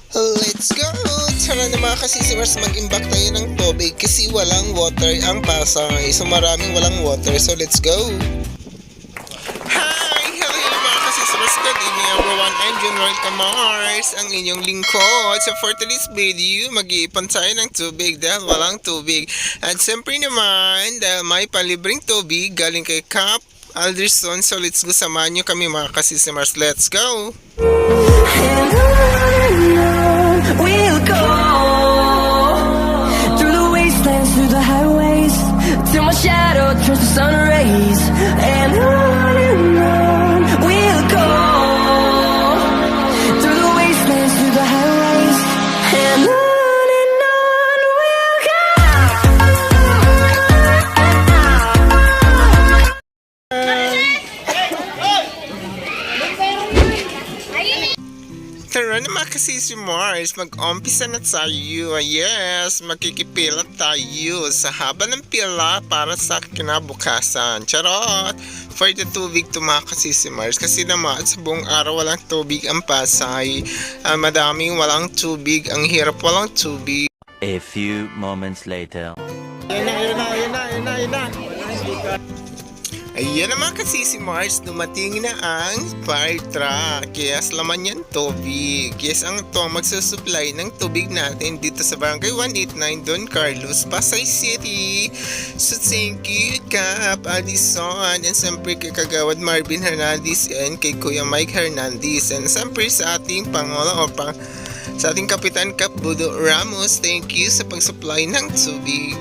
Let's go! Tara na mga kasisimers, mag-imbak tayo ng tubig kasi walang water ang Pasay. So maraming walang water. So let's go! Hi! Hello mga kasisimers! Good evening everyone! I'm General Camars, ang inyong lingkod. So for today's video, mag-iipon tayo ng tubig dahil walang tubig. At siyempre naman, dahil may palibreng tubig galing kay Cap Alderson. So let's go, samahan nyo kami mga kasisimers. Let's go! We'll go through the wastelands, through the highways, till my shadow turns to sun rays. And on we'll go through the wastelands, through the highways, and on we'll go. Tara na mga kasisimers, mag-umpisa na tayo. Yes, makikipila tayo sa haba ng pila para sa kinabukasan. Charot! For the tubig to mga kasisimers, kasi naman sa buong araw walang tubig ang Pasay. Madaming walang tubig, ang hirap walang tubig. A few moments later. Ayan naman kasi si Mars, dumating na ang fire truck. Yes, laman yan tubig. Yes, ang ito ang magsusupply ng tubig natin dito sa Barangay 189 Don Carlos, Pasay City. So thank you Cap Alderson, and siyempre kay Kagawad Marvin Hernandez and kay Kuya Mike Hernandez, and siyempre sa ating Pangulo sa ating Kapitan Cap Budo Ramos. Thank you sa pag-supply ng tubig.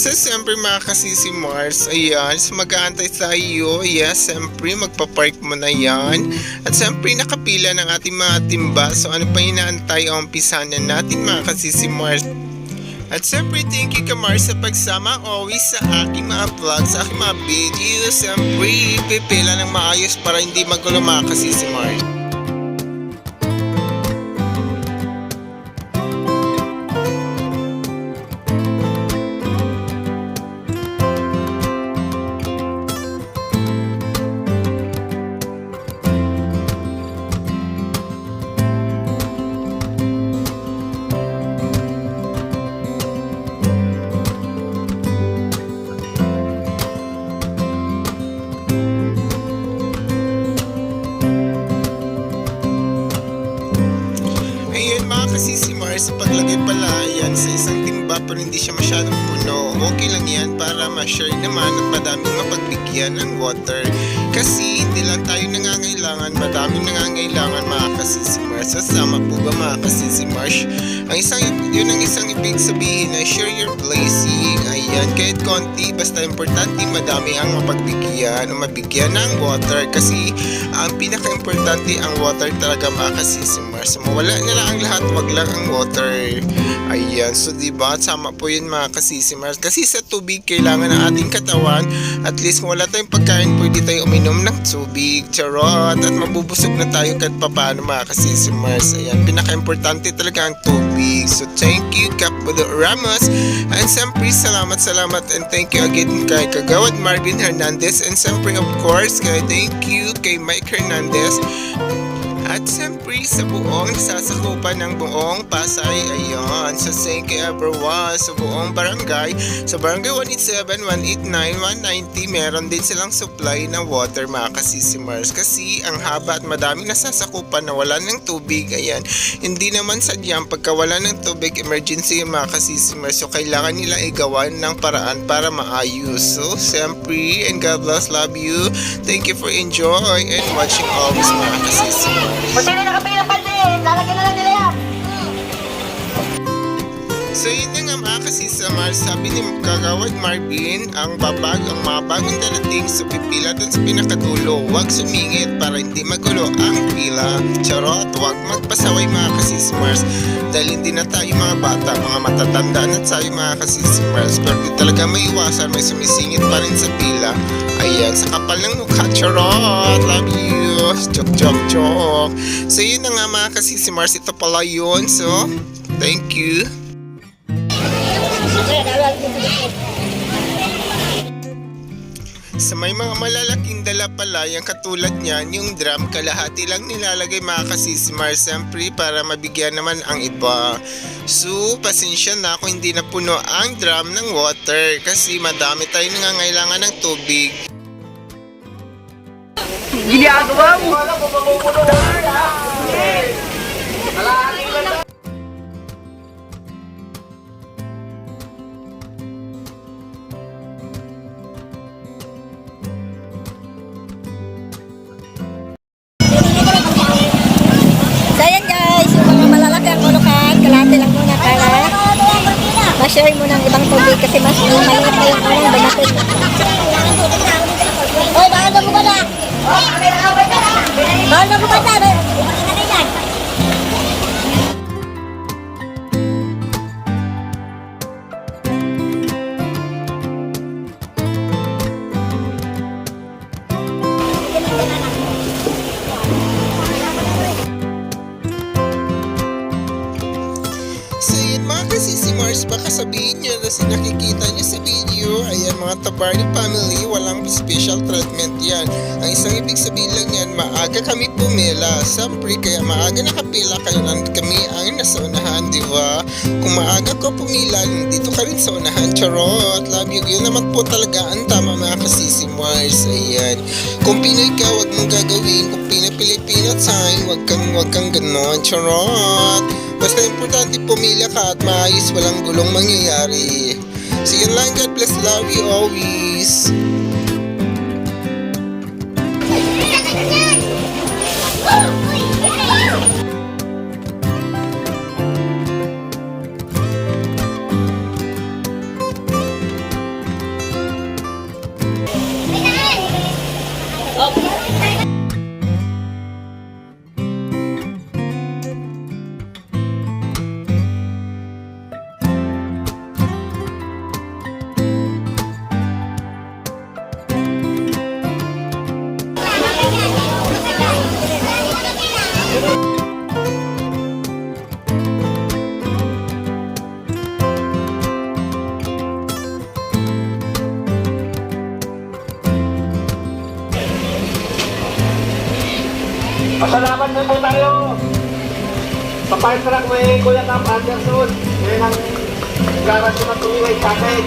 So, siyempre mga kasisimers, ayan, so mag-aantay tayo. Yes, siyempre magpapark mo na yan. At siyempre nakapila ng ating mga timba. So, ano pa inaantay o umpisahan na natin mga kasisimers. At siyempre, thank you Kamar sa pagsama always sa aking mga vlog, sa aking mga videos. Siyempre, pipila ng maayos para hindi magulo mga kasisimers. Sa paglagay pala yan sa isang timba pero hindi siya masyadong puno, okay lang yan para ma-share naman at madaming mapagbigyan ng water, kasi hindi lang tayo nangangailangan, madaming nangangailangan mga kasisimers. Sasama po ba mga kasisimers? Yun ang isang ibig sabihin na share your blessing. Ayan, kahit konti basta importante madami ang mapagbigyan o mabigyan ng water, kasi ang pinaka-importante ang water talaga mga kasisimers. Mawala na lang ang lahat, wag lang ang water. Ayan, so diba, sama po yun mga kasisimers, kasi sa tubig kailangan ng ating katawan. At least kung wala tayong pagkain, pwede tayo uminom ng tubig. Charot! At mabubusog na tayo kahit papaano mga kasisimers. Ayan, pinaka-importante talaga ang tubig. So thank you Kapudo Ramos, and siyempre salamat and thank you again kay Kagawad Marvin Hernandez, and siyempre of course thank you kay Mike Hernandez. At siyempre sa buong nasasakupan ng buong Pasay. Ayan, so thank you everyone sa buong barangay. Sa barangay 187, 189, 190 meron din silang supply ng water mga kasisimers, kasi ang haba at madaming nasasakupan na wala ng tubig. Ayan, hindi naman sadyang pagka wala ng tubig emergency yung mga kasisimers, so kailangan nila igawan ng paraan para maayos. So siyempre, and God bless, love you, thank you for enjoy and watching always mga kasisimers. Kung sino nakapila pa din, lalagyan na lang nila yan. So yun na nga mga kasisimers, sabi ni Kagawad Marvin, ang mga bagong darating, so pipila dun sa pinakadulo, huwag sumingit para hindi magulo ang pila. Charot, huwag magpasaway mga kasisimers, dahil hindi na tayo mga bata, mga matatanda na tayo mga kasisimers, pero di talaga may iwasan, may sumisingit pa rin sa pila. Ayan, sa kapal ng mukha. Charot, love you. Joke. So yun na nga mga kasisimers, ito pala yun. So thank you. Sa may mga malalaking dalapalayang katulad niyan, yung drum kalahati lang nilalagay mga kasisimar, siyempre para mabigyan naman ang iba. So, pasensya na kung hindi na puno ang drum ng water kasi madami tayo nangangailangan ng tubig. So ayan guys, yung mga malalaki ang ulukan, kalahati lang muna para ma-share mo ng ibang tubig kasi mas maliit na yung unang dumating. Hoy, baka na bumala! Baka na bumala! So yun mga kasisimars, baka sabihin nyo na nakikita nyo sa video, ayan mga Tabarni family, walang special treatment yan. Ang isang ibig sabihin lang yan, maaga kami pumila. Siyempre, kaya maaga nakapila kayo lang kami ang nasa unahan, di ba? Kung maaga ko pumila, dito ka rin sa unahan, charot. Love you, yun naman po talaga ang tama mga kasisimars. Ayan. Kung Pinoy ka, wag mong gagawin. Kung Pilipino time, wag kang ganon, charot. Basta importante pumila ka at maayos, walang gulong mangyayari. So yun lang, God bless, love you always. Pasalamat na po tayo sa fire truck may Kuya Cap Anderson. Yan ang garasyon na tumiway sa akin.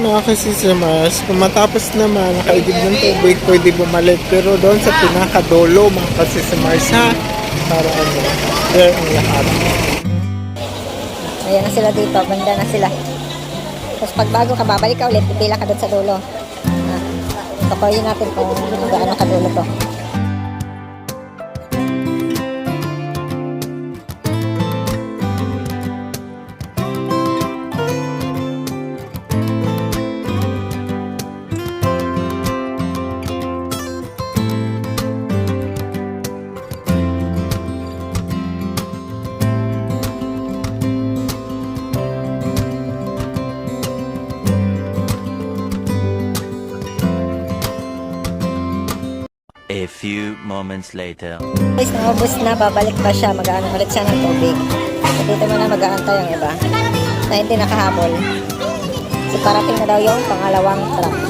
Mga kasisimars, kung matapos naman nakaibig ng tubig, pwede bumalik. Pero doon sa pinakadulo mga kasisimars ha, para ano, there ang lahat. Ayan na sila dito, banda na sila. Tapos pag bago ka, babalik ka ulit, pipila ka doon sa dulo. Tukoyin natin kung gaano kadulo to. A few moments later. Guys, naubos na, babalik pa siya, mag-aano ulit siya ng tubig. So, dito muna mag-aantay ang iba. na hindi nakahabol. So parating na daw yung pangalawang truck.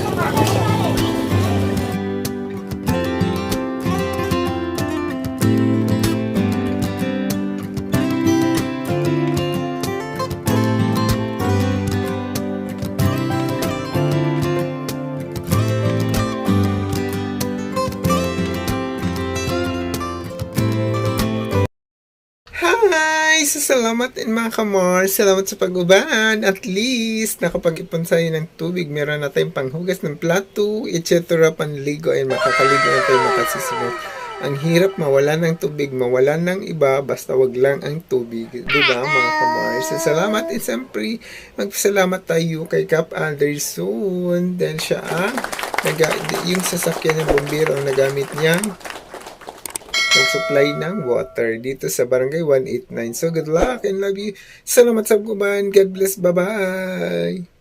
Hi! So, salamat din mga kamars. Salamat sa pag-uban. At least, nakapag-ipon tayo ng tubig. Meron na tayong panghugas ng plato, etc. Panligo, ay makakaligo na tayo makasisunod. Ang hirap mawala ng tubig, mawala ng iba, basta wag lang ang tubig. Diba mga kamars? So, salamat. And siyempre, magpasalamat tayo kay Cap Anderson. Dahil siya yung sasakyan ng bombero ang nagamit niya supply ng water dito sa Barangay 189. So, good luck and love you. Salamat sa pag-uban. God bless. Bye-bye.